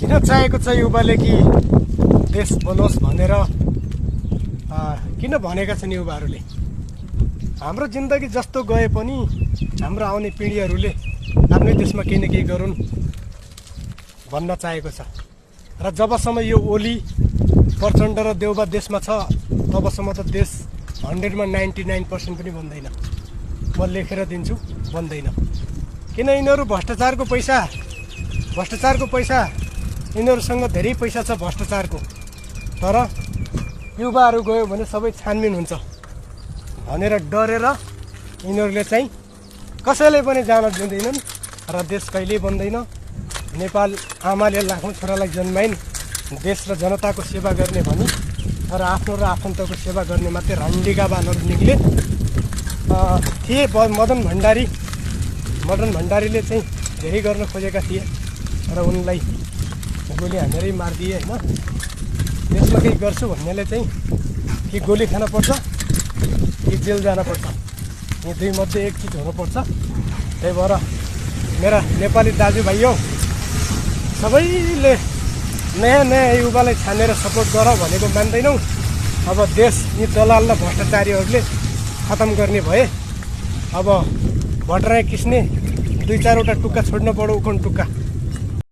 किन चाहेको छ युवाले कि देश बनोस् भनेर किन भनेका छन् युवाहरूले? हाम्रो जिन्दगी जस्तो गए पनि हाम्रो आउने पिँढीहरूले आफ्नै देशमा केही न केही गरून् भन्न चाहेको छ। र जबसम्म यो ओली प्रचण्ड र देउबा देशमा छ तबसम्म त देश 100मा 99% पनि बन्दैन। म लेखेर दिन्छु, बन्दैन। किन यिनीहरू भ्रष्टाचारको पैसा यिनीहरूसँग धेरै पैसा छ भ्रष्टाचारको। तर युवाहरू गयो भने सबै छानबिन हुन्छ भनेर डरेर यिनीहरूले चाहिँ कसैले पनि जान दिँदैनन् र देश कहिल्यै बन्दैन। नेपाल आमाले लाखौँ छोरालाई जन्माइन् देश र जनताको सेवा गर्ने भनी, तर आफ्नो र आफन्तको सेवा गर्ने मात्रै रन्डिका बानहरू निक्ले थिए। मदन भण्डारीले चाहिँ धेरै गर्न खोजेका थिए र उनलाई गोली हानेरै मारिदिए होइन। देशमा केही गर्छु भन्नेले चाहिँ कि गोली खान पर्छ कि जेल जान पर्छ, यी दुई मध्ये एक चिज हुनुपर्छ। त्यही भएर मेरा नेपाली दाजुभाइ हो, सबैले नयाँ युवालाई छानेर सपोर्ट गर भनेको मान्दैनौँ। अब देश यी दलाल र भ्रष्टाचारीहरूले खतम गर्ने भए अब भट्टराई किस्ने 2-4वटा टुक्का छोड्नु पर्यो, उखन टुक्का।